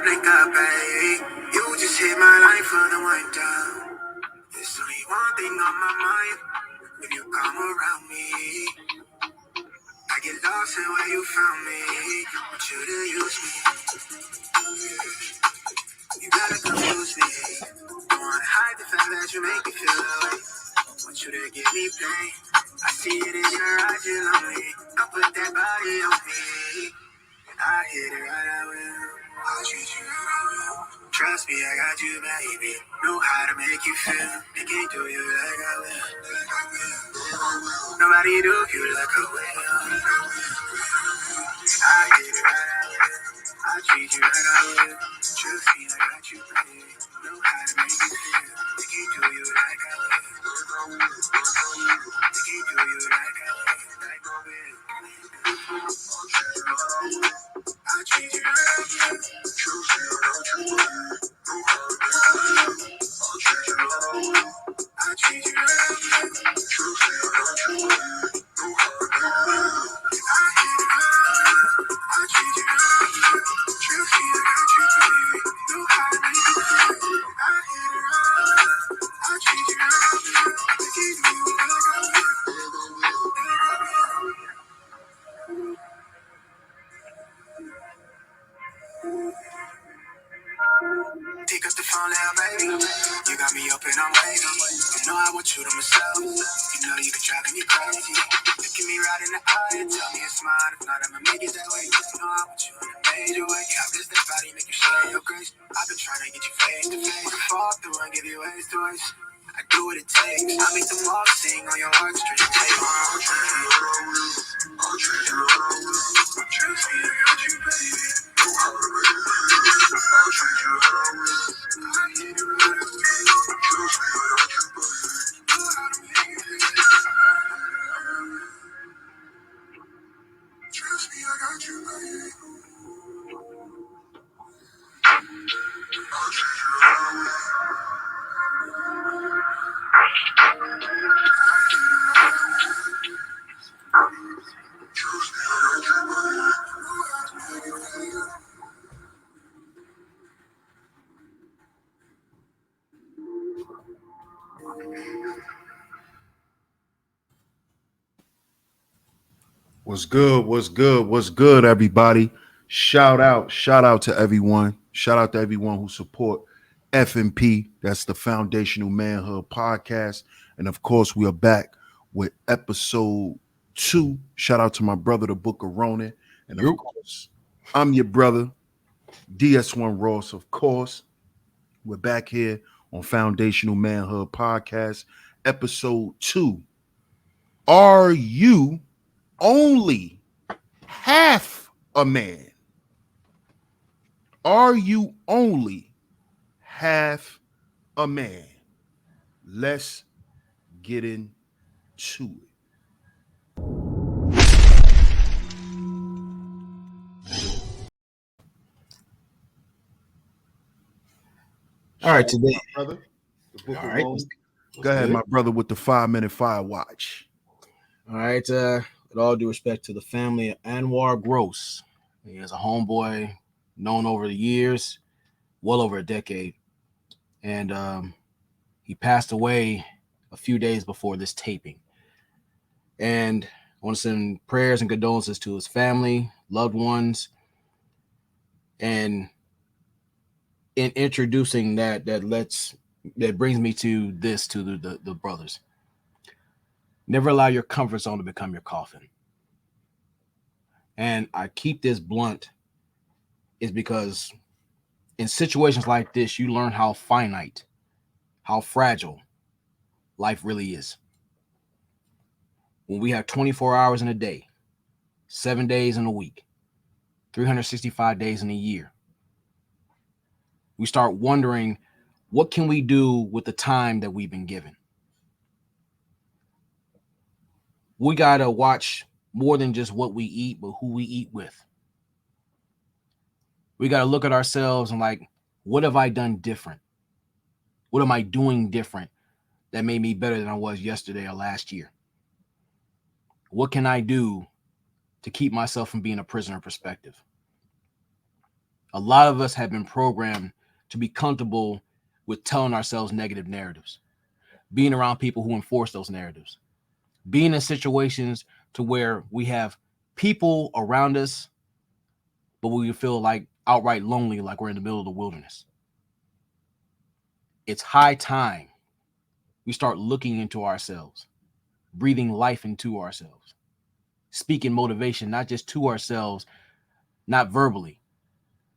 Blink up, hey. You just hit my line for the wind down. There's only one thing on my mind when you come around me. I get lost in where you found me. Want you to use me. You gotta confuse me. Don't wanna hide the fact that you make me feel that way. Want you to give me pain. I see it in your eyes, you love me. Come put that body on me. I hit it right, I will. I'll treat you right, I will. Trust me, I got you, baby. Know how to make you feel. They can't do you like I will. Nobody do you like I will. I hit it right, I will. I'll treat you right, I will. Trust me, I got you, baby. Know how to make you feel. They can't do you like I will. They can't do you like I will. Like I will. I treat you right, trust me, I got you, baby. Know how to make you feel. I treat you right, trust me, I got you, baby. Know how to make you feel. I treat you right, trust me, I got you, baby. Know how to make you feel. I treat you right, they can't do you like I will. Pick up the phone now, baby. You got me up and I'm waiting. You know I want you to myself. You know you can drive me crazy. Looking me right in the eye and tell me it's mine. If not, I'ma make it that way. You know I want you in a major way. I bless that body, make you share your grace. I've been trying to get you face to face. Fall through and give you ways to waste. I do what it takes. I make them all sing on your heartstrings. I'll treat you right. Trust me, I got you, baby. Know how to make it. I'll treat you right. I need you right. Trust me, I got you, baby. Know how to make it. Trust me, I got you, baby. I'll treat you right. Trust me, I got you, baby. Know how to make it. What's good? What's good? What's good, everybody? Shout out to everyone. Shout out to everyone who support FMP. That's the Foundational Manhood Podcast. And of course, we are back with episode 2. Shout out to my brother, the Book of Ronan. And of course, I'm your brother, DS1 Ross, of course. We're back here on Foundational Manhood Podcast, episode 2. Are you only half a man? Are you only half a man? Let's get into it. All right, today. Brother, the Book All of right. Rome. Go ahead, my brother, with the 5-minute fire watch. All right. With all due respect to the family of Anwar Gross, he is a homeboy known over the years, well over a decade, and he passed away a few days before this taping. And I want to send prayers and condolences to his family, loved ones, and in introducing that brings me to this, to the brothers. Never allow your comfort zone to become your coffin. And I keep this blunt is because in situations like this, you learn how finite, how fragile life really is. When we have 24 hours in a day, 7 days in a week, 365 days in a year. We start wondering, what can we do with the time that we've been given? We got to watch more than just what we eat, but who we eat with. We got to look at ourselves and like, what have I done different? What am I doing different that made me better than I was yesterday or last year? What can I do to keep myself from being a prisoner of perspective? A lot of us have been programmed to be comfortable with telling ourselves negative narratives, being around people who enforce those narratives, being in situations to where we have people around us, but we feel like outright lonely, like we're in the middle of the wilderness. It's high time we start looking into ourselves, breathing life into ourselves, speaking motivation, not just to ourselves, not verbally,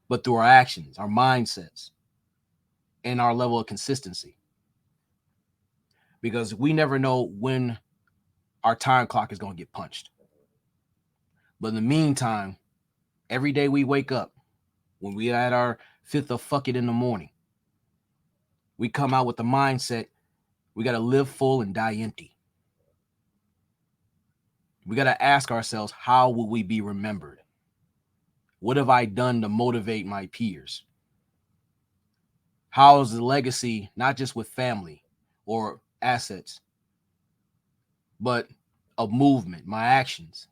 but through our actions, our mindsets, and our level of consistency. Because we never know when our time clock is going to get punched. But in the meantime, every day we wake up, when we at our fifth of fuck it in the morning, we come out with the mindset, we got to live full and die empty. We got to ask ourselves, how will we be remembered? What have I done to motivate my peers? How is the legacy, not just with family or assets, but a movement, my actions?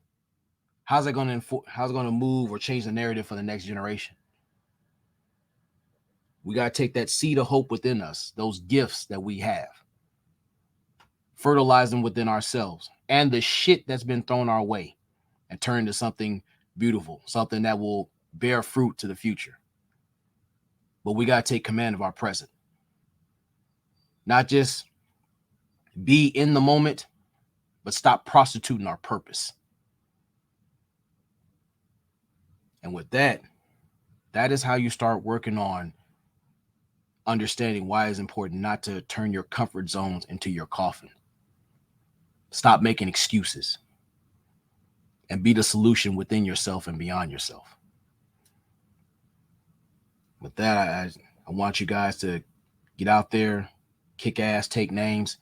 How's it going to move or change the narrative for the next generation? We got to take that seed of hope within us, those gifts that we have, fertilize them within ourselves and the shit that's been thrown our way, and turn into something beautiful, something that will bear fruit to the future. But we got to take command of our present. Not just be in the moment, but stop prostituting our purpose. And with that, that is how you start working on understanding why it's important not to turn your comfort zones into your coffin. Stop making excuses and be the solution within yourself and beyond yourself. With that, I want you guys to get out there, kick ass, take names,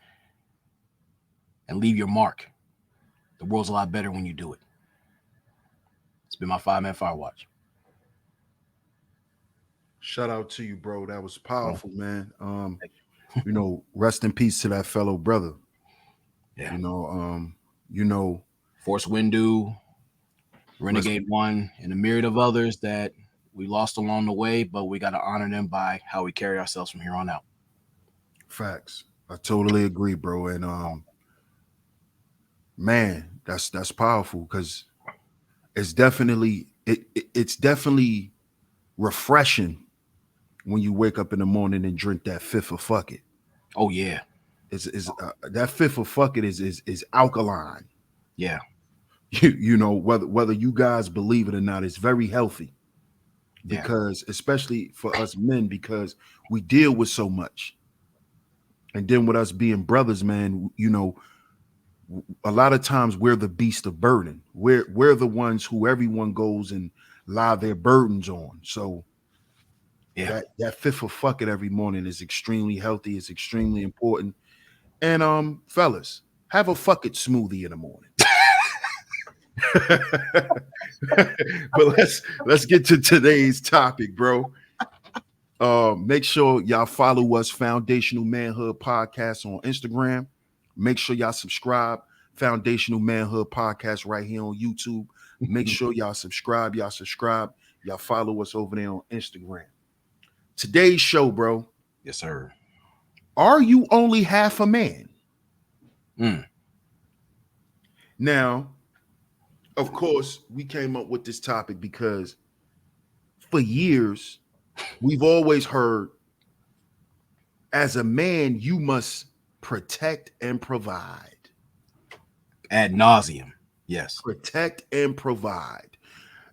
and leave your mark. The world's a lot better when you do it. It's been my 5-Man Fire Watch. Shout out to you, bro. That was powerful, man. Rest in peace to that fellow brother. Yeah. Force Windu, Renegade One, and a myriad of others that we lost along the way, but we got to honor them by how we carry ourselves from here on out. Facts. I totally agree, bro. And man, that's powerful, because it's definitely refreshing when you wake up in the morning and drink that fifth of fuck it. Oh yeah, that fifth of fuck it is alkaline. Yeah, whether you guys believe it or not, it's very healthy. Because especially for us men, because we deal with so much, and then with us being brothers, man, a lot of times we're the beast of burden. We're the ones who everyone goes and lie their burdens on. So that fifth of fuck it every morning is extremely healthy. It's extremely important. And fellas, have a fuck it smoothie in the morning. But let's get to today's topic, bro. Make sure y'all follow us, Foundational Manhood Podcast, on Instagram. Make sure y'all subscribe, Foundational Manhood Podcast, right here on YouTube. Make sure y'all subscribe. Y'all follow us over there on Instagram. Today's show, bro. Yes, sir. Are you only half a man? Now, of course, we came up with this topic because for years, we've always heard, as a man, you must protect and provide. Ad nauseum. Yes. Protect and provide.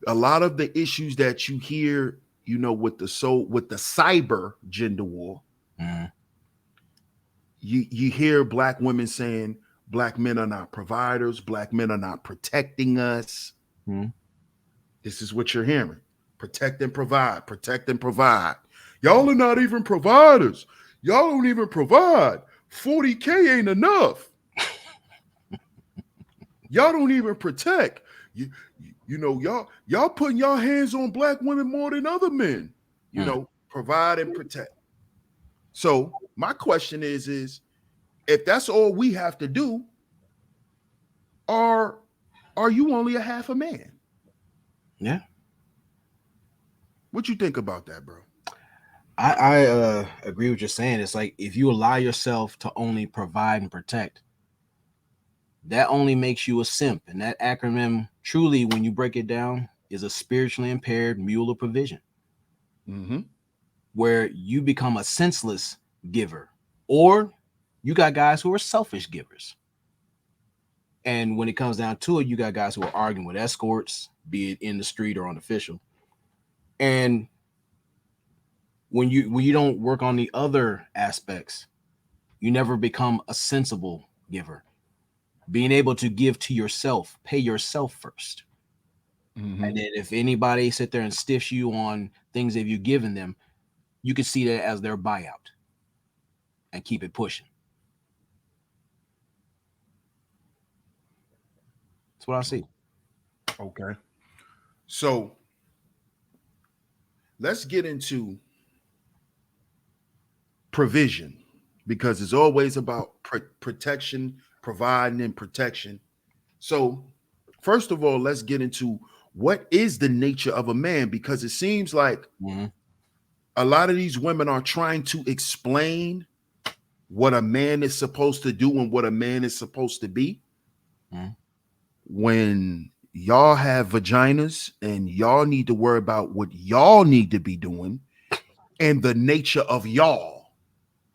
A lot of the issues that you hear, with the cyber gender war, you hear black women saying black men are not providers, black men are not protecting us. This is what you're hearing. Protect and provide. Protect and provide. Y'all are not even providers. Y'all don't even provide. 40K ain't enough. Y'all don't even protect. You know, y'all putting y'all hands on black women more than other men. You know, provide and protect. So my question is if that's all we have to do, are you only a half a man? Yeah. What you think about that, bro? I agree with what you're saying. It's like if you allow yourself to only provide and protect, that only makes you a simp. And that acronym, truly, when you break it down, is a spiritually impaired mule of provision, where you become a senseless giver, or you got guys who are selfish givers. And when it comes down to it, you got guys who are arguing with escorts, be it in the street or unofficial. And when you don't work on the other aspects, you never become a sensible giver. Being able to give to yourself, pay yourself first. And then if anybody sit there and stiffs you on things that you've given them, you can see that as their buyout and keep it pushing. That's what I see. Okay. So let's get into provision, because it's always about protection, providing and protection. So first of all, let's get into what is the nature of a man, because it seems like a lot of these women are trying to explain what a man is supposed to do and what a man is supposed to be. When y'all have vaginas and y'all need to worry about what y'all need to be doing and the nature of y'all.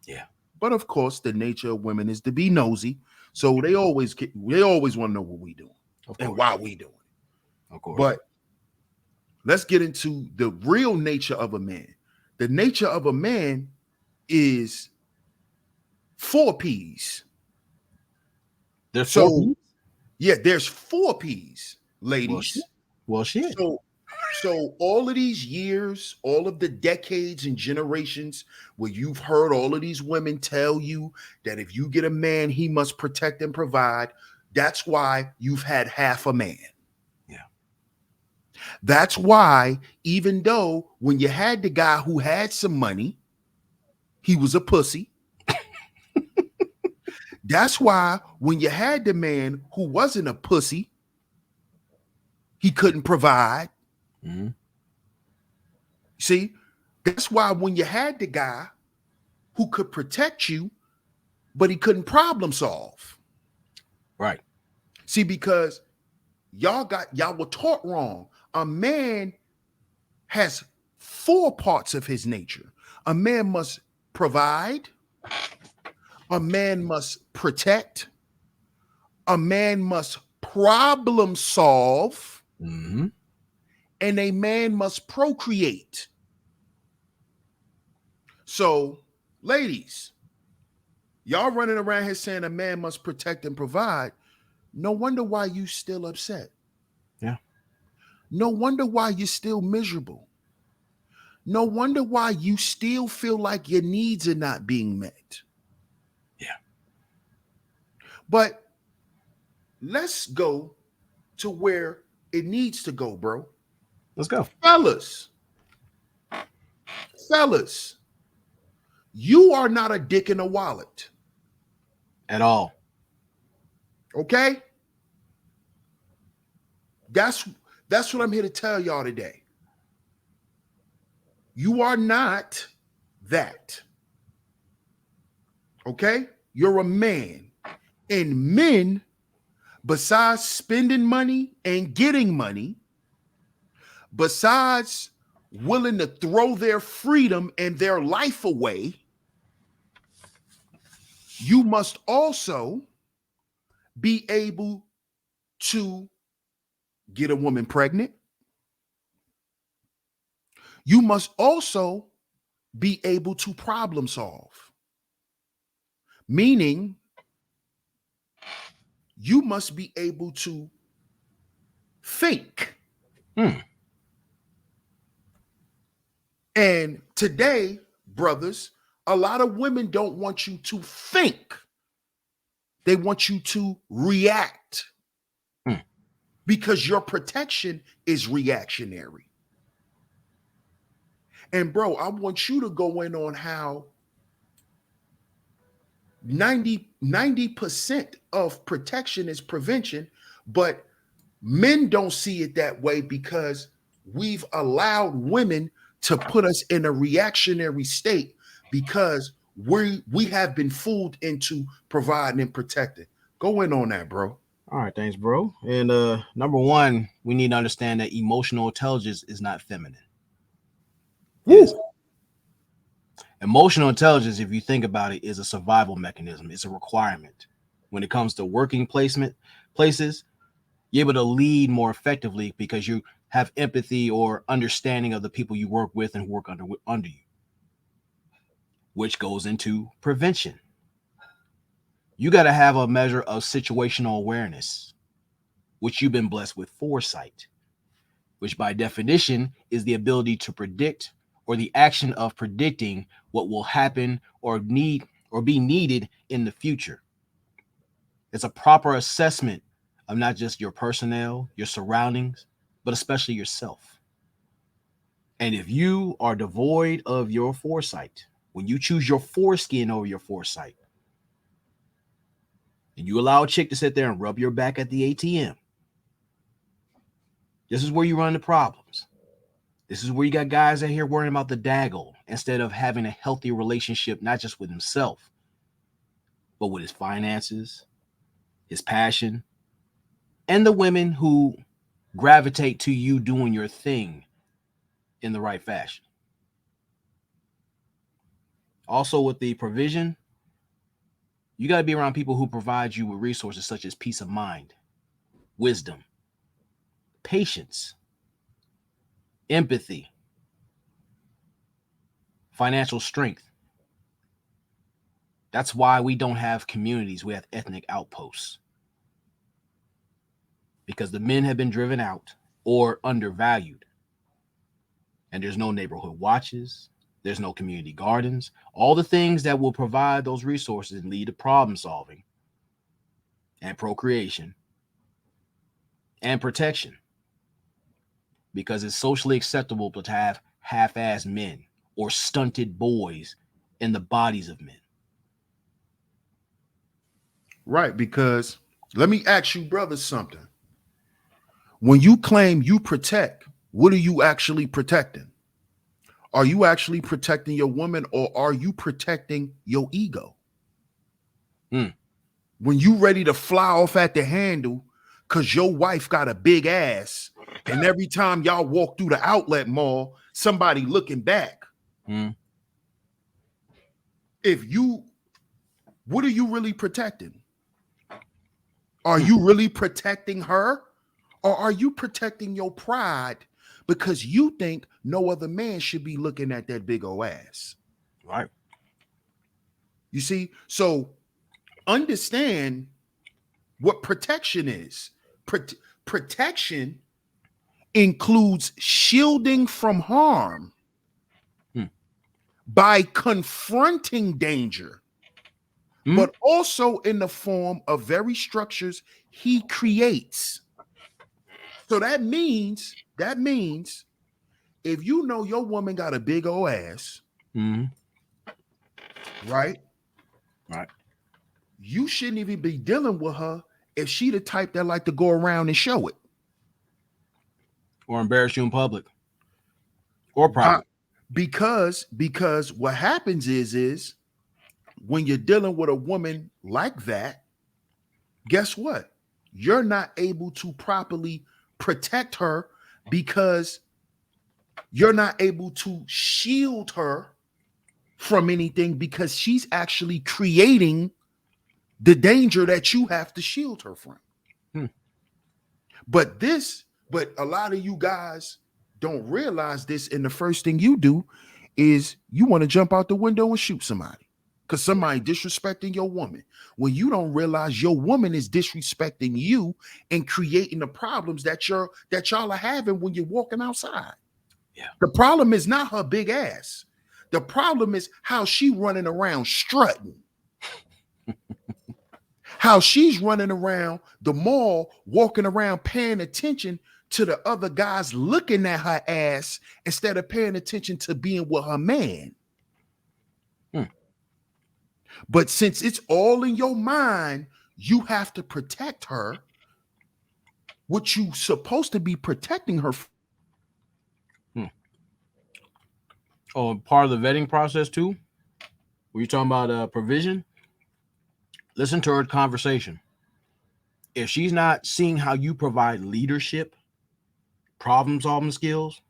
Yeah. But of course, the nature of women is to be nosy. So they always want to know what we doing and why we doing it. Of course. But let's get into the real nature of a man. The nature of a man is 4 P's. There's 4 P's? Yeah, there's 4 P's, ladies. Well, shit. So all of these years, all of the decades and generations where you've heard all of these women tell you that if you get a man, he must protect and provide, that's why you've had half a man. Yeah. That's why, even though when you had the guy who had some money, he was a pussy. That's why when you had the man who wasn't a pussy, he couldn't provide. See, that's why when you had the guy who could protect you, but he couldn't problem solve. Right. See, because y'all were taught wrong. A man has 4 parts of his nature. A man must provide. A man must protect. A man must problem solve. And a man must procreate. So, ladies, y'all running around here saying a man must protect and provide. No wonder why you still upset. Yeah. No wonder why you're still miserable. No wonder why you still feel like your needs are not being met. Yeah. But let's go to where it needs to go, bro. Let's go. Fellas, you are not a dick in a wallet. At all. Okay? That's what I'm here to tell y'all today. You are not that. Okay? You're a man. And men, besides spending money and getting money, besides willing to throw their freedom and their life away, you must also be able to get a woman pregnant. You must also be able to problem solve. Meaning, you must be able to think. And today, brothers, a lot of women don't want you to think. They want you to react because your protection is reactionary. And bro, I want you to go in on how 90% of protection is prevention, but men don't see it that way because we've allowed women to put us in a reactionary state because we have been fooled into providing and protecting. Go in on that, bro. All right, thanks, bro. And number one, we need to understand that emotional intelligence is not feminine. It is. Emotional intelligence, if you think about it, is a survival mechanism. It's a requirement. When it comes to working places, you're able to lead more effectively because you have empathy or understanding of the people you work with and work under you, which goes into prevention. You got to have a measure of situational awareness, which you've been blessed with foresight, which by definition is the ability to predict or the action of predicting what will happen or be needed in the future. It's a proper assessment of not just your personnel, your surroundings, but especially yourself. And if you are devoid of your foresight, when you choose your foreskin over your foresight, and you allow a chick to sit there and rub your back at the ATM, this is where you run into problems. This is where you got guys out here worrying about the daggle instead of having a healthy relationship, not just with himself, but with his finances, his passion, and the women who gravitate to you doing your thing in the right fashion. Also, with the provision, you got to be around people who provide you with resources such as peace of mind, wisdom, patience, empathy, financial strength. That's why we don't have communities. We have ethnic outposts. Because the men have been driven out or undervalued. And there's no neighborhood watches. There's no community gardens. All the things that will provide those resources and lead to problem solving and procreation and protection. Because it's socially acceptable to have half-assed men or stunted boys in the bodies of men. Right, because let me ask you, brothers, something. When you claim you protect, what are you actually protecting? Are you actually protecting your woman or are you protecting your ego? When you ready to fly off at the handle because your wife got a big ass and every time y'all walk through the outlet mall, somebody looking back. What are you really protecting? Are you really protecting her? Or are you protecting your pride because you think no other man should be looking at that big old ass? Right. You see? So understand what protection is. Protection includes shielding from harm by confronting danger, but also in the form of very structures he creates. So that means if you know your woman got a big old ass, right? Right. You shouldn't even be dealing with her if she the type that like to go around and show it. Or embarrass you in public. Or private. Because what happens is when you're dealing with a woman like that, guess what? You're not able to properly protect her because you're not able to shield her from anything because she's actually creating the danger that you have to shield her from. But a lot of you guys don't realize this, and the first thing you do is you want to jump out the window and shoot somebody because somebody disrespecting your woman when you don't realize your woman is disrespecting you and creating the problems that y'all are having when you're walking outside. The problem is not her big ass. The problem is how she running around strutting. How she's running around the mall, walking around paying attention to the other guys looking at her ass instead of paying attention to being with her man. But since it's all in your mind, you have to protect her. What you supposed to be protecting her. Oh, part of the vetting process too? Were you talking about provision? Listen to her conversation. If she's not seeing how you provide leadership, problem-solving skills,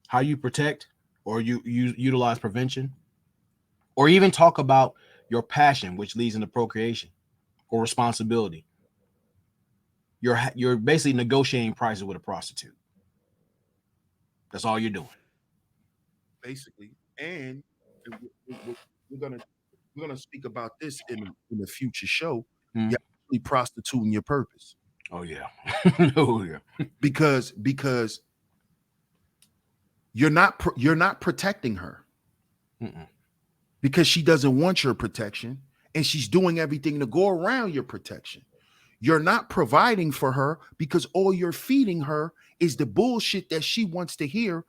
how you protect or you utilize prevention, or even talk about your passion, which leads into procreation or responsibility, you're basically negotiating prices with a prostitute. That's all you're doing. Basically, and we're gonna speak about this in a future show. You're actually prostituting your purpose. Oh yeah. Oh yeah. Because you're not protecting her. Because she doesn't want your protection and she's doing everything to go around your protection. You're not providing for her because all you're feeding her is the bullshit that she wants to hear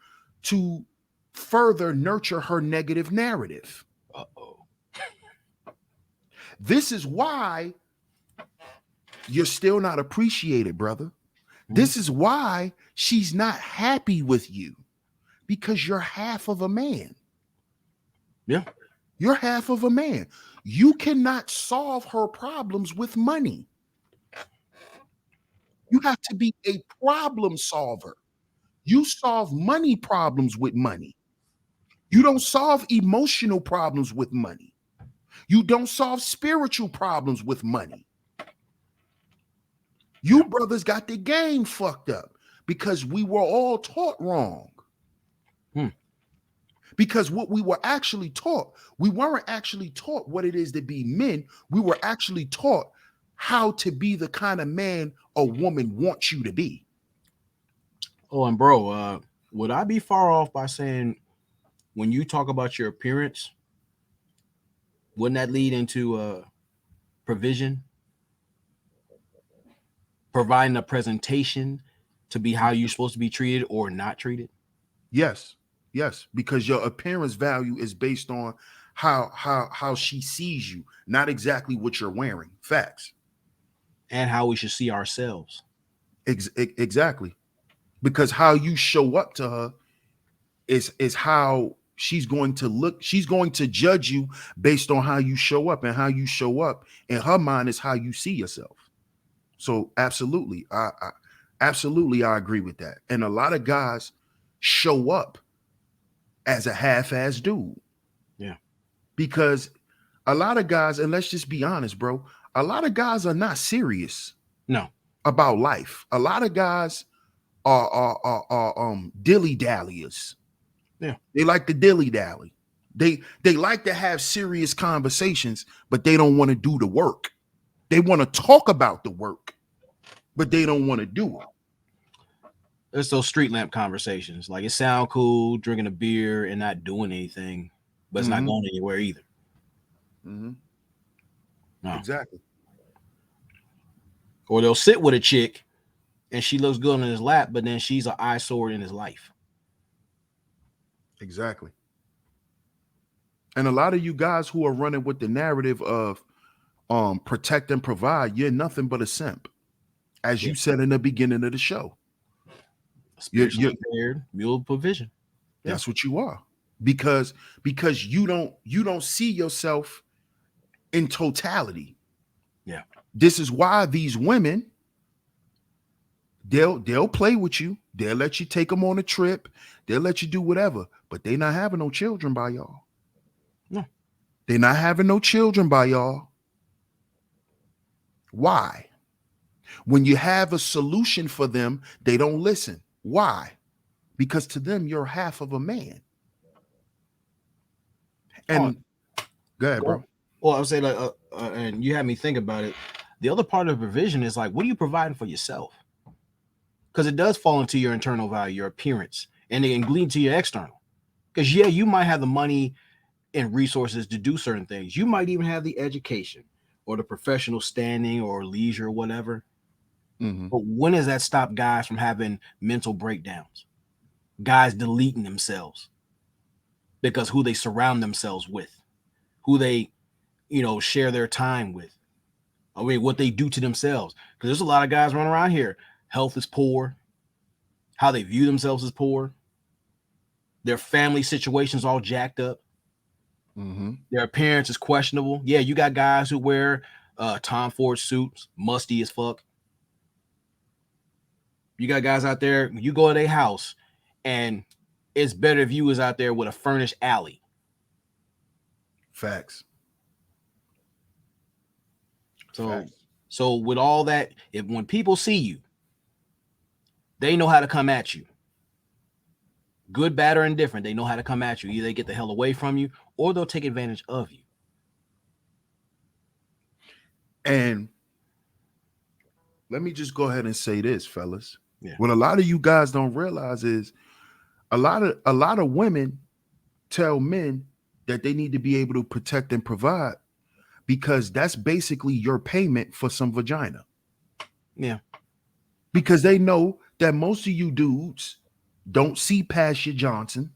to further nurture her negative narrative. This is why you're still not appreciated, brother. This is why she's not happy with you, because you're half of a man. Yeah. You're half of a man. You cannot solve her problems with money. You have to be a problem solver. You solve money problems with money. You don't solve emotional problems with money. You don't solve spiritual problems with money. You brothers got the game fucked up because we were all taught wrong. Because what we were actually taught, we weren't actually taught what it is to be men. We were actually taught how to be the kind of man a woman wants you to be. Oh, and bro, would I be far off by saying when you talk about your appearance, wouldn't that lead into provision? Providing a presentation to be how you're supposed to be treated or not treated? Yes, because your appearance value is based on how she sees you, not exactly what you're wearing. Facts. And how we should see ourselves. Exactly. Because how you show up to her is how she's going to look. She's going to judge you based on how you show up, and how you show up in her mind is how you see yourself. So absolutely, I agree with that. And a lot of guys show up as a half-ass dude. Yeah. Because a lot of guys, and let's just be honest, bro, a lot of guys are not serious about life. A lot of guys are dilly-dalliers. Yeah. They like to dilly-dally. They like to have serious conversations, but they don't want to do the work. They want to talk about the work, but they don't want to do it. It's those street lamp conversations. Like, it sound cool drinking a beer and not doing anything, but it's not going anywhere either. No. Exactly. Or they'll sit with a chick and she looks good in his lap, but then she's an eyesore in his life. Exactly. And a lot of you guys who are running with the narrative of protect and provide, you're nothing but a simp. As you said in the beginning of the show. Spiritually impaired, mule provision. That's what you are. Because you don't see yourself in totality. Yeah. This is why these women, they'll play with you. They'll let you take them on a trip. They'll let you do whatever, but they not having no children by y'all. No. They're not having no children by y'all. Why? When you have a solution for them, they don't listen. Why? Because to them, you're half of a man. And go ahead, bro. Well, I would say, like, and you had me think about it. The other part of the provision is like, what are you providing for yourself? Because it does fall into your internal value, your appearance. and it can lead to your external. Because yeah, you might have the money and resources to do certain things. You might even have the education or the professional standing or leisure or whatever. Mm-hmm. But when does that stop guys from having mental breakdowns? Guys deleting themselves because who they surround themselves with, who they, share their time with. I mean, what they do to themselves. Because there's a lot of guys running around here. Health is poor. How they view themselves is poor. Their family situation's all jacked up. Mm-hmm. Their appearance is questionable. Yeah, you got guys who wear Tom Ford suits, musty as fuck. You got guys out there, you go to their house, and it's better if you was out there with a furnished alley. Facts. So with all that, when people see you, they know how to come at you. Good, bad, or indifferent, they know how to come at you. Either they get the hell away from you or they'll take advantage of you. And let me just go ahead and say this, fellas. Yeah. What a lot of you guys don't realize is a lot of women tell men that they need to be able to protect and provide because that's basically your payment for some vagina. Yeah. Because they know that most of you dudes don't see past your Johnson.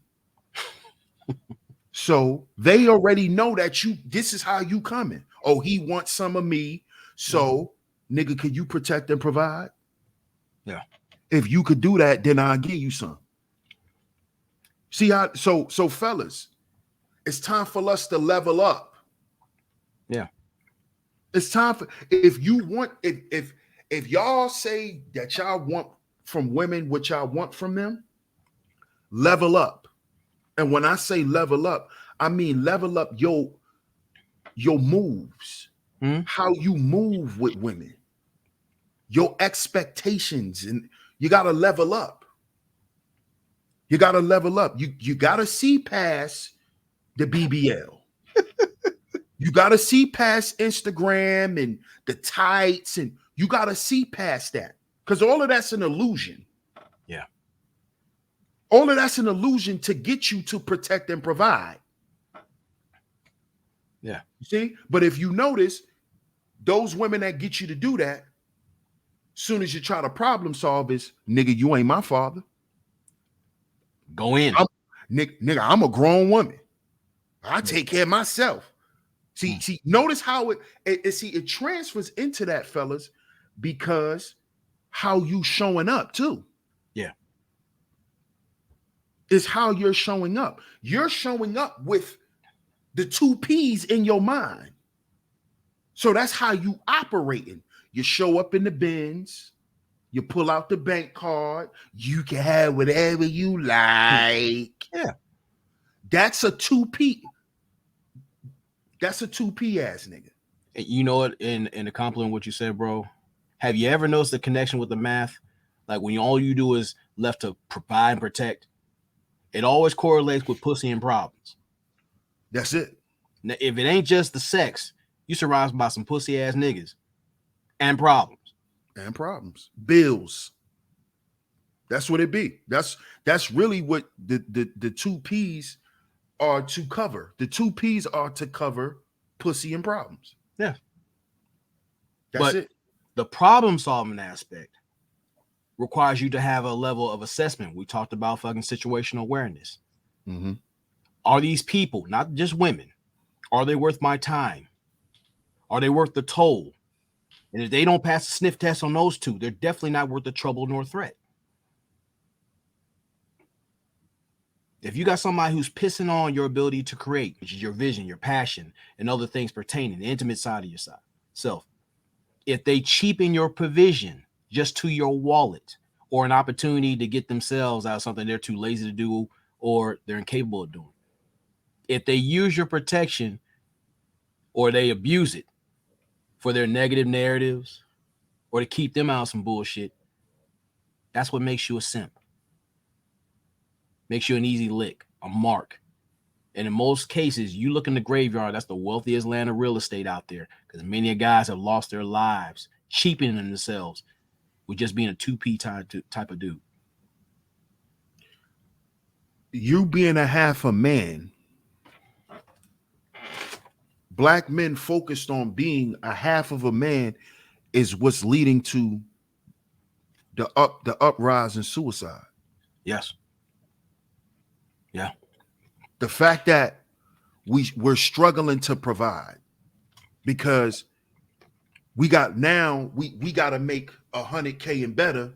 So they already know that this is how you coming. Oh, he wants some of me. So, nigga, could you protect and provide? Yeah. If you could do that, then I'll give you some. See how so fellas, it's time for us to level up. Yeah. It's time for if y'all say that y'all want from women what y'all want from them, level up. And when I say level up, I mean level up your moves, how you move with women, your expectations, and you gotta level up. You gotta level up. You gotta see past the BBL. You got to see past Instagram and the tights, and you got to see past that because all of that's an illusion. Yeah. All of that's an illusion to get you to protect and provide. Yeah. You see? But if you notice, those women that get you to do that, soon as you try to problem solve is, nigga, you ain't my father. Go in. Nigga, I'm a grown woman. I take care of myself. See, notice how it transfers into that, fellas, because how you showing up too. Yeah. Is how you're showing up. You're showing up with the 2 P's in your mind. So that's how you operating. You show up in the bins, you pull out the bank card, you can have whatever you like. Yeah. That's a 2P. That's a 2P ass nigga. You know what? In the compliment what you said, bro. Have you ever noticed the connection with the math? Like when all you do is left to provide and protect, it always correlates with pussy and problems. That's it. Now, if it ain't just the sex, you surrounded by some pussy ass niggas and problems. And problems. Bills. That's what it be. That's really what the 2 P's are to cover. The 2 P's are to cover pussy and problems. Yeah. That's it. The problem solving aspect requires you to have a level of assessment. We talked about fucking situational awareness. Mm-hmm. Are these people, not just women, are they worth my time? Are they worth the toll? And if they don't pass the sniff test on those two, they're definitely not worth the trouble nor threat. If you got somebody who's pissing on your ability to create, which is your vision, your passion, and other things pertaining, the intimate side of yourself, if they cheapen your provision just to your wallet or an opportunity to get themselves out of something they're too lazy to do or they're incapable of doing, if they use your protection or they abuse it for their negative narratives or to keep them out of some bullshit, that's what makes you a simp. Makes you an easy lick, a mark. And in most cases, you look in the graveyard, that's the wealthiest land of real estate out there because many guys have lost their lives, cheapening themselves with just being a 2P type of dude. you being a half a man, black men focused on being a half of a man is what's leading to the uprise in suicide. Yes. Yeah. The fact that we're struggling to provide because we got to make 100K and better,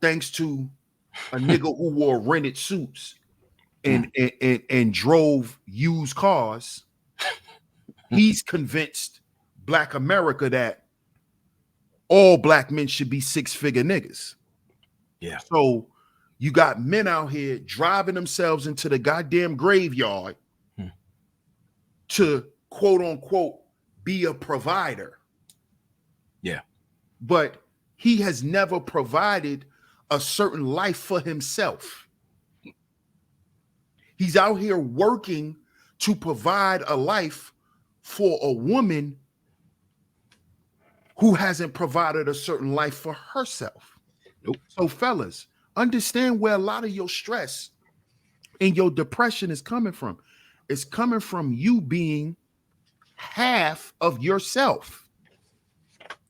thanks to a nigga who wore rented suits and drove used cars. He's convinced Black America that all black men should be 6-figure niggas. Yeah. So you got men out here driving themselves into the goddamn graveyard to quote unquote be a provider. Yeah. But he has never provided a certain life for himself. He's out here working to provide a life for a woman who hasn't provided a certain life for herself. Nope. So fellas, understand where a lot of your stress and your depression is coming from. It's coming from you being half of yourself.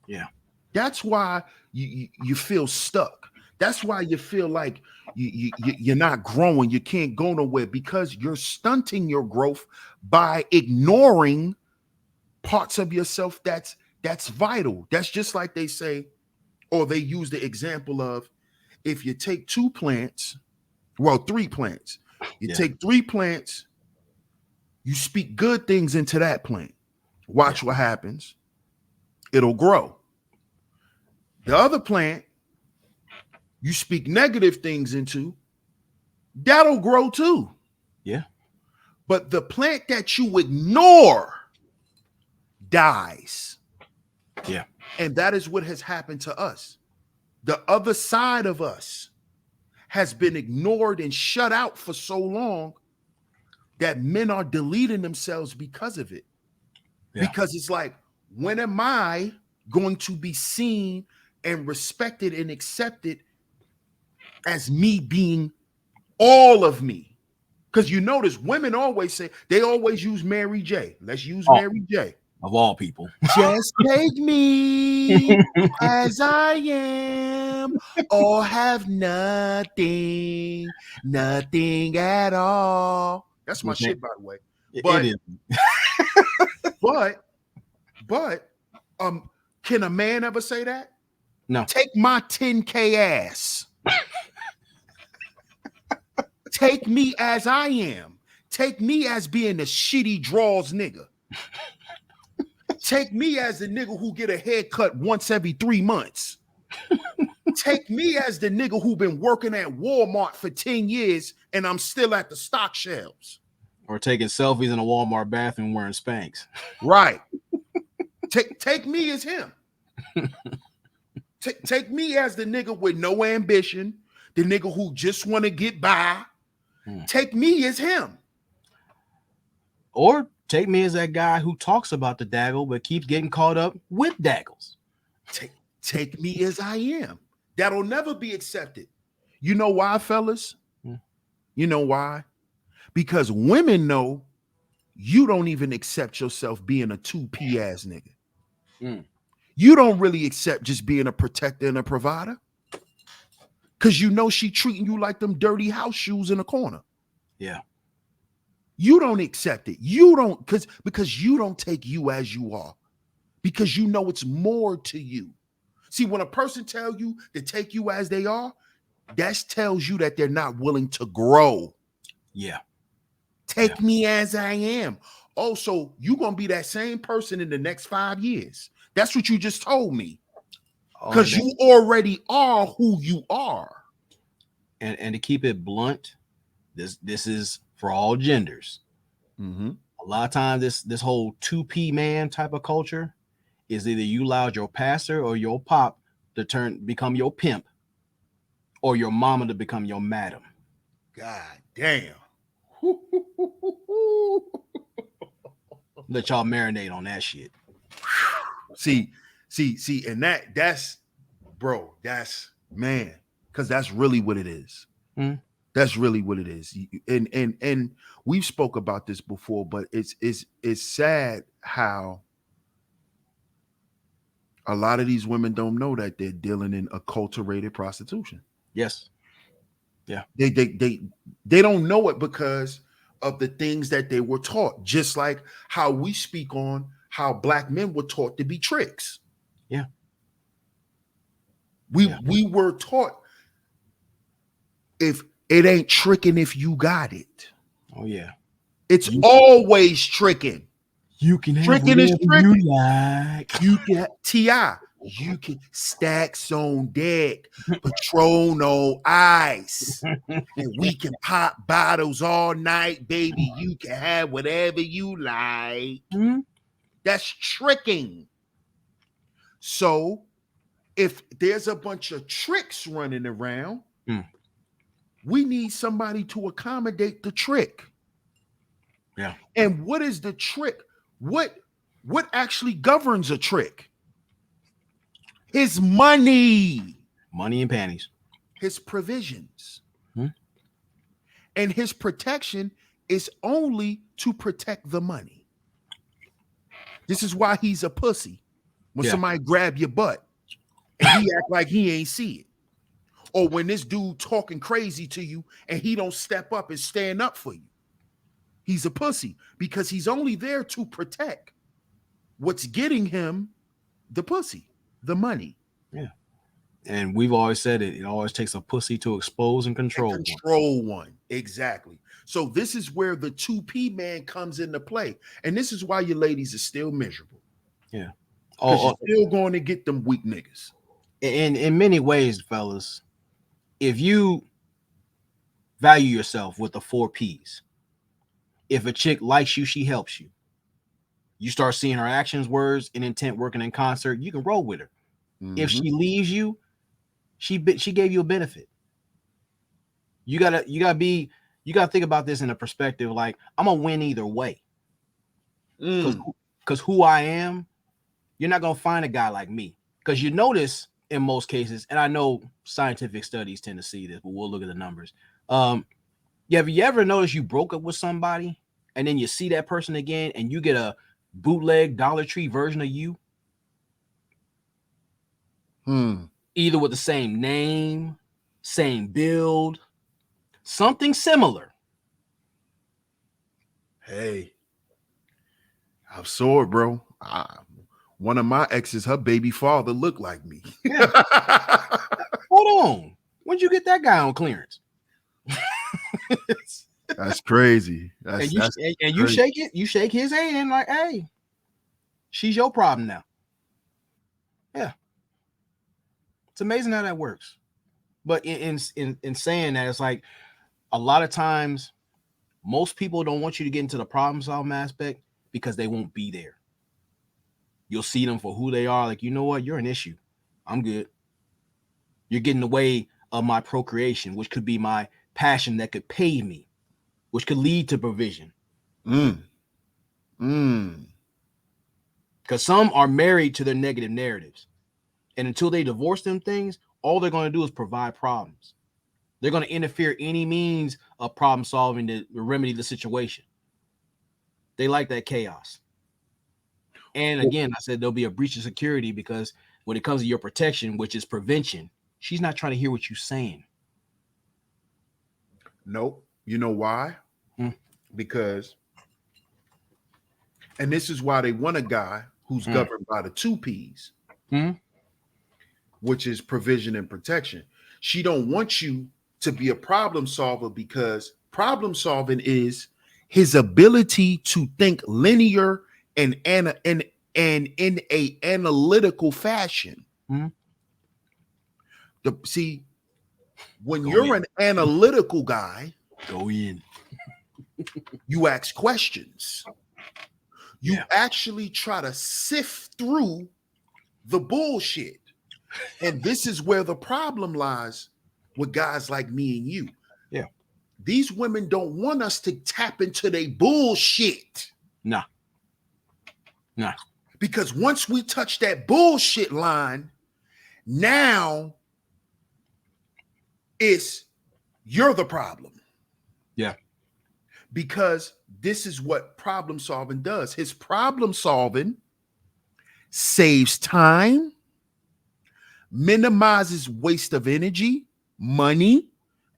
Yeah. That's why you feel stuck. That's why you feel like you're not growing. You can't go nowhere because you're stunting your growth by ignoring parts of yourself that's vital. That's just like they say, or they use the example of if you take 3 plants, you take 3 plants, you speak good things into that plant. Watch what happens. It'll grow. The other plant, you speak negative things into, that'll grow too. Yeah. But the plant that you ignore dies. Yeah. And that is what has happened to us. The other side of us has been ignored and shut out for so long that men are deleting themselves because of it. Yeah. Because it's like, when am I going to be seen and respected and accepted as me being all of me? Because you notice women always say, they always use Mary J. Let's use Mary J. Of all people. Just take me as I am, or have nothing at all. That's my shit, by the way. But, it is. but, can a man ever say that? No. Take my 10K ass. Take me as I am. Take me as being a shitty draws nigga. Take me as the nigga who get a haircut once every 3 months. Take me as the nigga who been working at Walmart for 10 years and I'm still at the stock shelves. Or taking selfies in a Walmart bathroom wearing Spanx. Right. Take me as him. Take me as the nigga with no ambition, the nigga who just want to get by. Take me as him. Or take me as that guy who talks about the daggle but keeps getting caught up with daggles. Take me as I am. That'll never be accepted. You know why, fellas? You know why? Because women know you don't even accept yourself being a 2P ass nigga. You don't really accept just being a protector and a provider. Because you know she treating you like them dirty house shoes in the corner. Yeah. You don't accept it. You don't, because you don't take you as you are. Because you know it's more to you. See, when a person tells you to take you as they are, that tells you that they're not willing to grow. Yeah. Take me as I am. Oh, so you're going to be that same person in the next 5 years. That's what you just told me. Because you already are who you are. And to keep it blunt, this is for all genders. Mm-hmm. A lot of times this whole 2P man type of culture is either you allowed your pastor or your pop to become your pimp, or your mama to become your madam. God damn. Let y'all marinate on that shit. See, and that's, bro, that's, man, because that's really what it is. That's really what it is. And we've spoke about this before, but it's sad how a lot of these women don't know that they're dealing in acculturated prostitution. Yes. Yeah. They don't know it because of the things that they were taught, just like how we speak on how black men were taught to be tricks. Yeah. We were taught, if it ain't tricking, if you got it. Oh yeah. It's always tricking. You can have Tricking is whatever tricking. you like. You can T.I. You can stacks on deck, Patron on ice, and we can pop bottles all night, baby. You can have whatever you like. Mm-hmm. That's tricking. So if there's a bunch of tricks running around, we need somebody to accommodate the trick. Yeah. And what is the trick? What actually governs a trick? His money. Money and panties. His provisions. And his protection is only to protect the money. This is why he's a pussy. When somebody grab your butt and he act like he ain't see it. Or when this dude talking crazy to you and he don't step up and stand up for you. He's a pussy because he's only there to protect what's getting him the pussy, the money. Yeah. And we've always said it always takes a pussy to expose and control one. Exactly. So this is where the 2P man comes into play. And this is why your ladies are still miserable. Yeah. Because you're still going to get them weak niggas. In many ways, fellas, if you value yourself with the 4 Ps, if a chick likes you, she helps you. You start seeing her actions, words, and intent working in concert, you can roll with her. If she leaves you, she gave you a benefit. You gotta think about this in a perspective like, I'm gonna win either way. Because who I am, you're not gonna find a guy like me. Because you notice in most cases, and I know scientific studies tend to see this, but we'll look at the numbers. Have you ever noticed you broke up with somebody and then you see that person again and you get a bootleg Dollar Tree version of you? Either with the same name, same build, something similar. Hey, I saw it, bro. One of my exes, her baby father looked like me. Hold on. When'd you get that guy on clearance? That's crazy. You shake his hand like, hey, she's your problem now. Yeah. It's amazing how that works. But in saying that, it's like a lot of times most people don't want you to get into the problem solving aspect because they won't be there. You'll see them for who they are. Like, you know what? You're an issue. I'm good. You're getting in the way of my procreation, which could be my passion that could pay me, which could lead to provision. Because some are married to their negative narratives. And until they divorce them things, all they're going to do is provide problems. They're going to interfere any means of problem solving to remedy the situation. They like that chaos. And again, I said there'll be a breach of security because when it comes to your protection, which is prevention, she's not trying to hear what you're saying. Nope. You know why? Because, and this is why they want a guy who's governed by the 2 Ps, which is provision and protection. She don't want you to be a problem solver because problem solving is his ability to think linear and in a analytical fashion. When you're an analytical guy, go in. You ask questions. You actually try to sift through the bullshit. And this is where the problem lies with guys like me and you. Yeah. These women don't want us to tap into their bullshit. Nah. Because once we touch that bullshit line, now it's You're the problem. Yeah. Because this is what problem solving does. His problem solving saves time, minimizes waste of energy, money,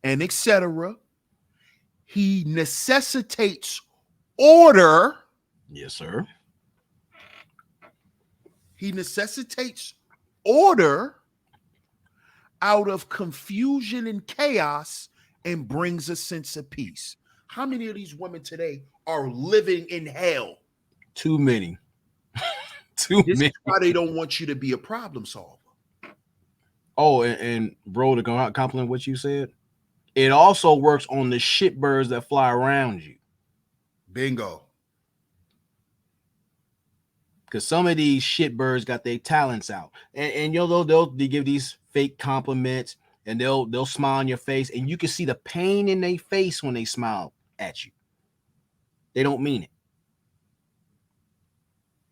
and etc. He necessitates order. Yes, sir. He necessitates order out of confusion and chaos and brings a sense of peace. How many of these women today are living in hell? Too many. Too This many. is why they don't want you to be a problem solver. Oh, and bro, to compliment what you said, it also works on the shitbirds that fly around you. Bingo. Because some of these shitbirds got their talents out, and you know they'll give these fake compliments, and they'll smile on your face, and you can see the pain in their face when they smile at you. They don't mean it.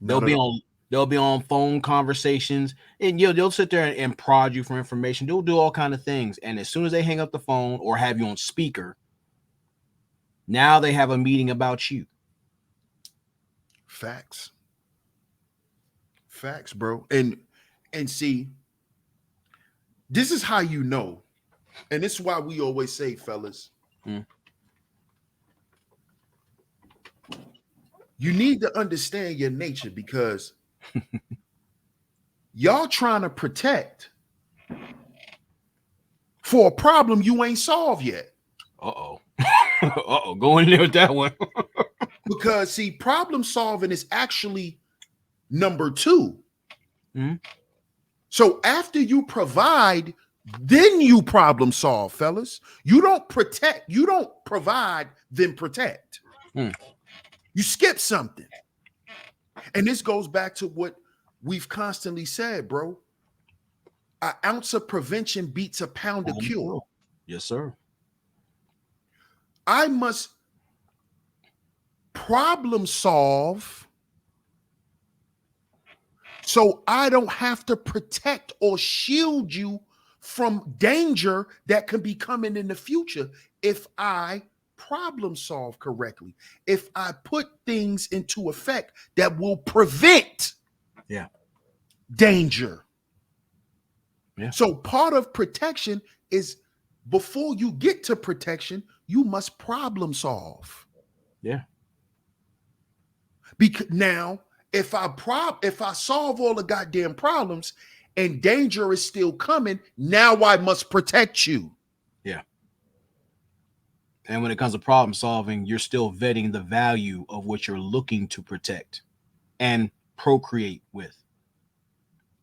They'll be on phone conversations, and they'll sit there and prod you for information. They'll do all kind of things, and as soon as they hang up the phone or have you on speaker, now they have a meeting about you. Facts. Facts, bro. And see, this is how you know, and this is why we always say, fellas, you need to understand your nature, because y'all trying to protect for a problem you ain't solved yet. Uh-oh. Uh-oh. Go in there with that one. Because see, problem solving is actually number 2. Mm-hmm. So after you provide, then you problem solve, fellas. You don't protect, you don't provide, then protect. You skip something. And this goes back to what we've constantly said, bro. An ounce of prevention beats a pound of cure. Yes, sir. I must problem solve so I don't have to protect or shield you from danger that can be coming in the future if I problem solve correctly, if I put things into effect that will prevent danger. Yeah. So part of protection is, before you get to protection, you must problem solve. Yeah. Because now, if I solve all the goddamn problems and danger is still coming, now I must protect you. Yeah. And when it comes to problem solving, you're still vetting the value of what you're looking to protect and procreate with,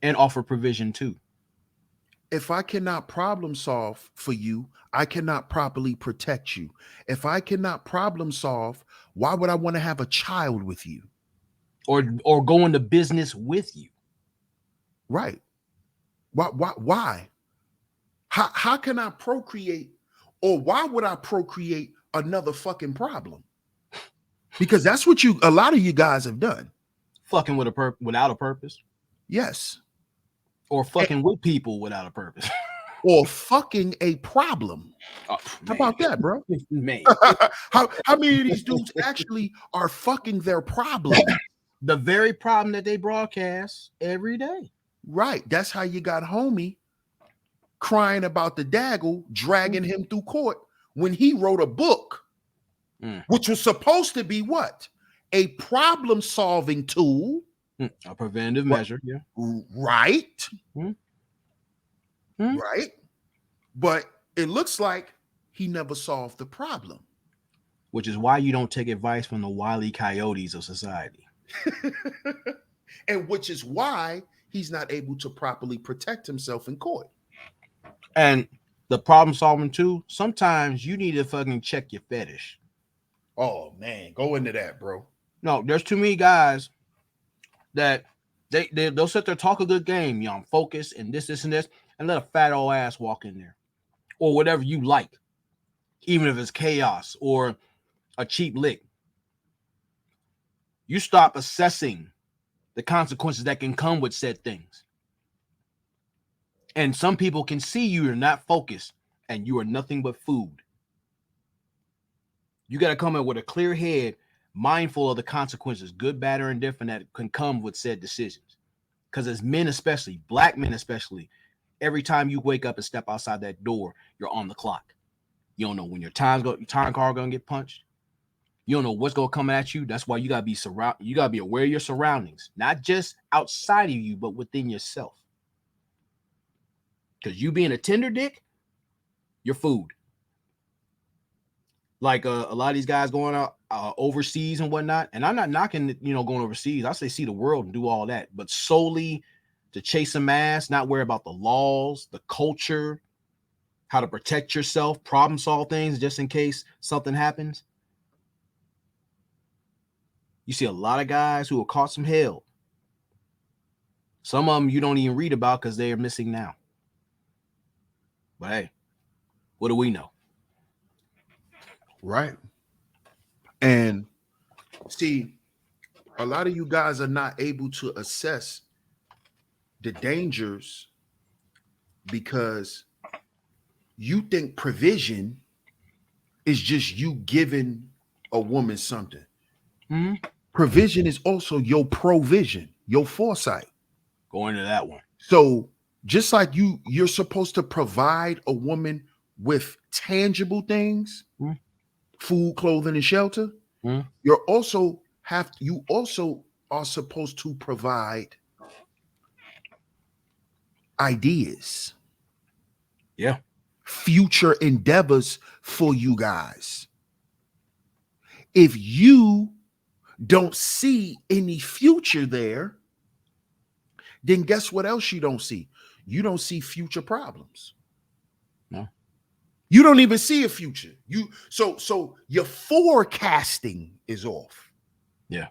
and offer provision too. If I cannot problem solve for you, I cannot properly protect you. If I cannot problem solve, why would I want to have a child with you? Or go into business with you. Right. Why? How can I procreate, or why would I procreate another fucking problem? Because that's what a lot of you guys have done. Fucking without a purpose. Yes. Or fucking with people without a purpose. Or fucking a problem. Oh, how about that, bro? Man. how many of these dudes actually are fucking their problem? The very problem that they broadcast every day. Right. That's how you got homie crying about the daggle dragging him through court when he wrote a book, which was supposed to be what? A problem-solving tool. A preventative measure, yeah. Right. Right. But it looks like he never solved the problem. Which is why you don't take advice from the Wile E. Coyotes of society. And which is why he's not able to properly protect himself in court. And the problem solving too, sometimes you need to fucking check your fetish. Oh man, go into that, bro. No, there's too many guys that they'll sit there, talk a good game, I'm focused and this and this, and let a fat old ass walk in there. Or whatever you like, even if it's chaos or a cheap lick. You stop assessing the consequences that can come with said things. And some people can see you're not focused and you are nothing but food. You got to come in with a clear head, mindful of the consequences, good, bad, or indifferent, that can come with said decisions. Because as men, especially, black men especially, every time you wake up and step outside that door, you're on the clock. You don't know when your time card gonna get punched. You don't know what's gonna come at you. That's why you gotta be You gotta be aware of your surroundings, not just outside of you, but within yourself. Because you being a tender dick, you're food. Like a lot of these guys going out overseas and whatnot. And I'm not knocking, going overseas. I say see the world and do all that, but solely to chase some ass, not worry about the laws, the culture, how to protect yourself, problem solve things just in case something happens. You see a lot of guys who have caught some hell. Some of them you don't even read about because they are missing now. But hey, what do we know? Right. And see, a lot of you guys are not able to assess the dangers because you think provision is just you giving a woman something. Mm-hmm. Provision is also your provision, your foresight. Go into that one. So just like you're supposed to provide a woman with tangible things, food, clothing, and shelter, you also are supposed to provide ideas. Yeah. Future endeavors for you guys. If you don't see any future there, then guess what else you don't see? You don't see future problems. No. You don't even see a future. So your forecasting is off. Yeah.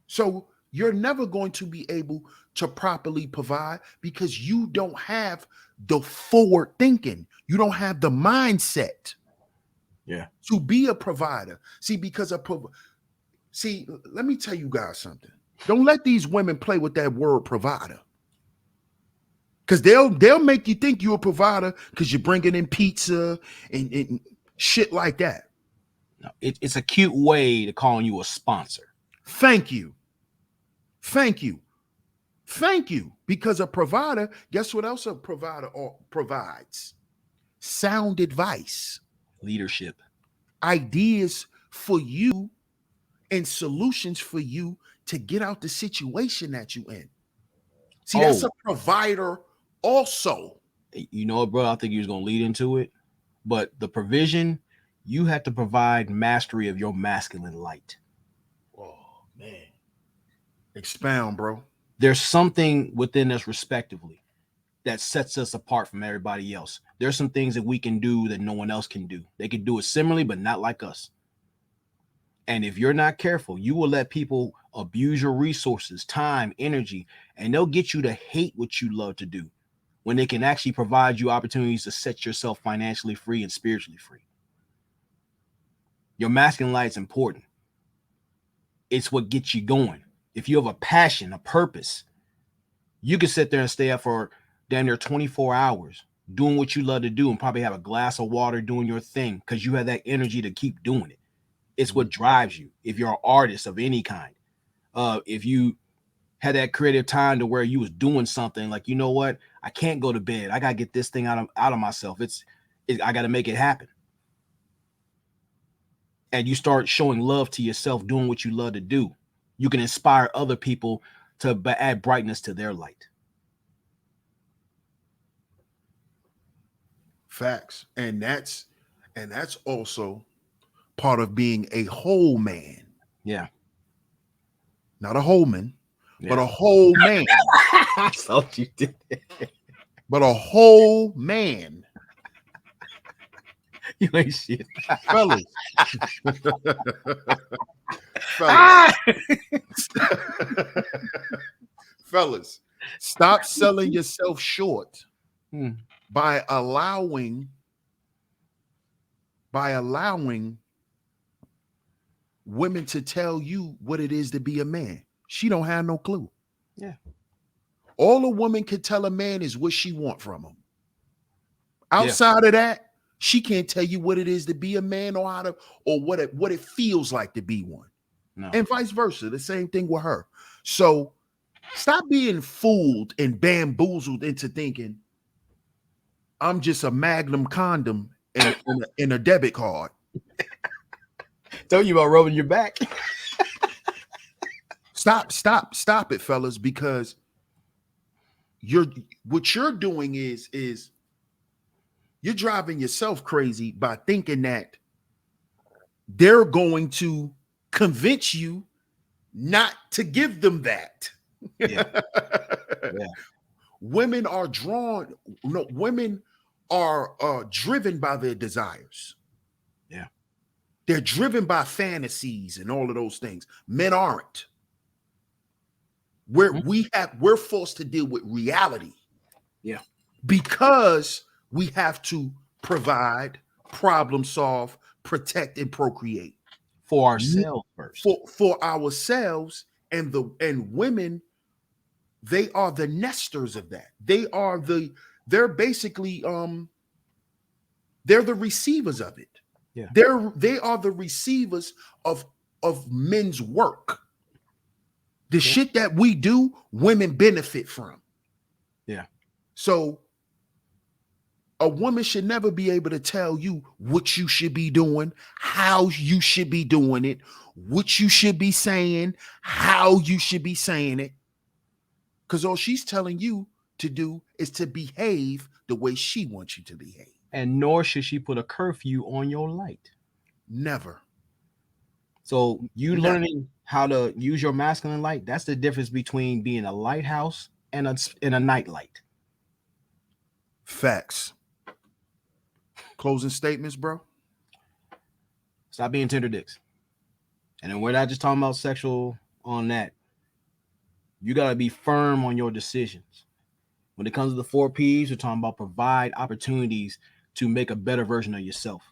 So you're never going to be able to properly provide because you don't have the forward thinking. You don't have the mindset. Yeah. To be a provider. See, let me tell you guys something. Don't let these women play with that word provider. Because they'll make you think you're a provider because you're bringing in pizza and shit like that. No, it's a cute way to calling you a sponsor. Thank you. Because a provider, guess what else a provider provides? Sound advice. Leadership. Ideas for you and solutions for you to get out the situation that you in. See, that's a provider also. You know what, bro? I think you was going to lead into it. But the provision, you have to provide mastery of your masculine light. Oh, man. Expound, bro. There's something within us respectively that sets us apart from everybody else. There's some things that we can do that no one else can do. They can do it similarly, but not like us. And if you're not careful, you will let people abuse your resources, time, energy, and they'll get you to hate what you love to do when they can actually provide you opportunities to set yourself financially free and spiritually free. Your masculine light is important. It's what gets you going. If you have a passion, a purpose, you can sit there and stay up for damn near 24 hours doing what you love to do and probably have a glass of water doing your thing because you have that energy to keep doing it. It's what drives you. If you're an artist of any kind, if you had that creative time to where you was doing something like, you know what, I can't go to bed. I got to get this thing out of myself. I got to make it happen. And you start showing love to yourself, doing what you love to do. You can inspire other people to add brightness to their light. Facts. And that's also part of being a whole man. Yeah. Not a whole man, but a whole man. I thought you did. But a whole man. You ain't shit. Fellas. Fellas, stop selling yourself short by allowing women to tell you what it is to be a man. She don't have no clue. Yeah. All a woman can tell a man is what she want from him. Outside of that, she can't tell you what it is to be a man or what it feels like to be one. No. And vice versa. The same thing with her. So stop being fooled and bamboozled into thinking I'm just a Magnum condom in a debit card. Tell you about rubbing your back. Stop it, fellas, because what you're doing is you're driving yourself crazy by thinking that they're going to convince you not to give them that. Yeah. Women are women are driven by their desires. Yeah. They're driven by fantasies and all of those things. Men aren't. We're forced to deal with reality. Yeah. Because we have to provide, problem solve, protect, and procreate. For ourselves first. For ourselves, and women, they are the nesters of that. They're basically they're the receivers of it. Yeah. They are the receivers of men's work. The shit that we do, women benefit from. Yeah. So a woman should never be able to tell you what you should be doing, how you should be doing it, what you should be saying, how you should be saying it. Because all she's telling you to do is to behave the way she wants you to behave. And nor should she put a curfew on your light. Never. So learning how to use your masculine light, that's the difference between being a lighthouse and a night light. Facts. Closing statements, bro. Stop being tender dicks. And then we're not just talking about sexual on that. You got to be firm on your decisions. When it comes to the 4 P's, we're talking about provide opportunities to make a better version of yourself.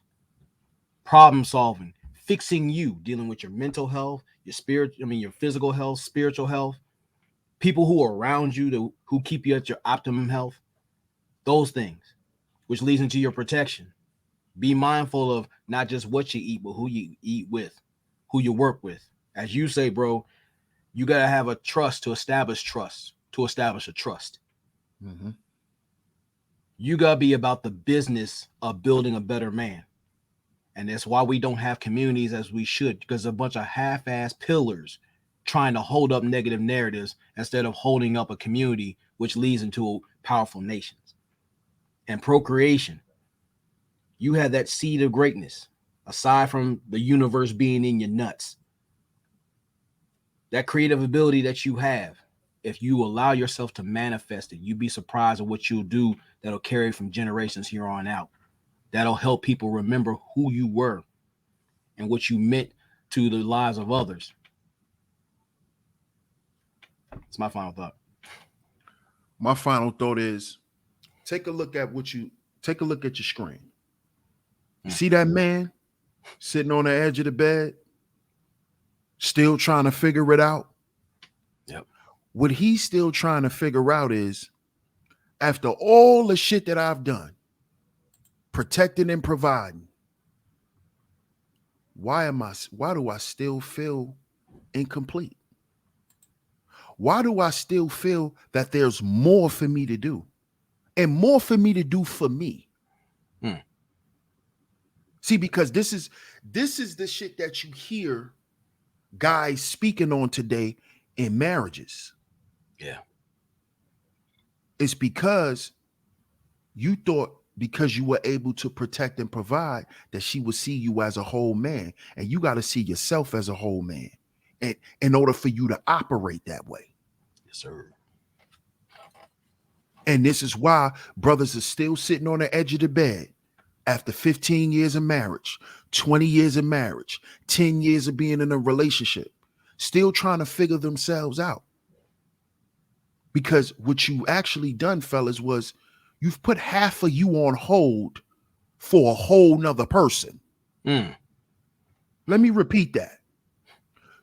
Problem solving, fixing you, dealing with your mental health, your physical health, spiritual health, people who are around you who keep you at your optimum health, those things, which leads into your protection. Be mindful of not just what you eat, but who you eat with, who you work with. As you say, bro, you got to have a trust to establish a trust. Mm-hmm. You got to be about the business of building a better man. And that's why we don't have communities as we should, because a bunch of half-ass pillars trying to hold up negative narratives instead of holding up a community, which leads into powerful nations. And procreation, you have that seed of greatness, aside from the universe being in your nuts. That creative ability that you have, if you allow yourself to manifest it, you'd be surprised at what you'll do that'll carry from generations here on out. That'll help people remember who you were and what you meant to the lives of others. It's my final thought. My final thought is take a look at your screen. You see that man sitting on the edge of the bed, still trying to figure it out? Yep. What he's still trying to figure out is, after all the shit that I've done, protecting and providing, why do I still feel incomplete? Why do I still feel that there's more for me to do and more for me to do for me? See, because this is the shit that you hear guys speaking on today in marriages. Yeah. It's because you thought, because you were able to protect and provide, that she would see you as a whole man. And you got to see yourself as a whole man in order for you to operate that way. Yes, sir. And this is why brothers are still sitting on the edge of the bed after 15 years of marriage, 20 years of marriage, 10 years of being in a relationship, still trying to figure themselves out. Because what you actually done, fellas, was you've put half of you on hold for a whole nother person. Let me repeat that.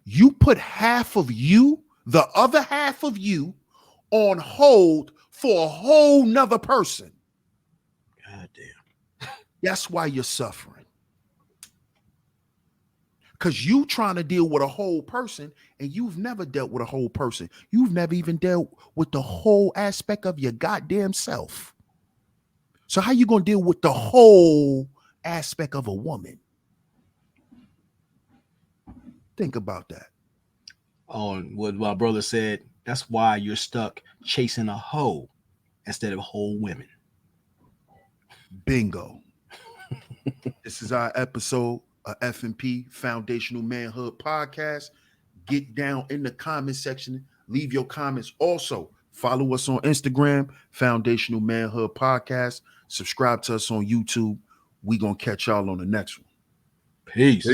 You put half of you, the other half of you, on hold for a whole nother person. God damn. That's why you're suffering. Because you trying to deal with a whole person and you've never dealt with a whole person. You've never even dealt with the whole aspect of your goddamn self. So how you going to deal with the whole aspect of a woman? Think about that. Oh, and what my brother said, that's why you're stuck chasing a hoe instead of whole women. Bingo. This is our episode of FMP, Foundational Manhood Podcast. Get down in the comment section. Leave your comments. Also, follow us on Instagram, Foundational Manhood Podcast. Subscribe to us on YouTube. We going to catch y'all on the next one. Peace.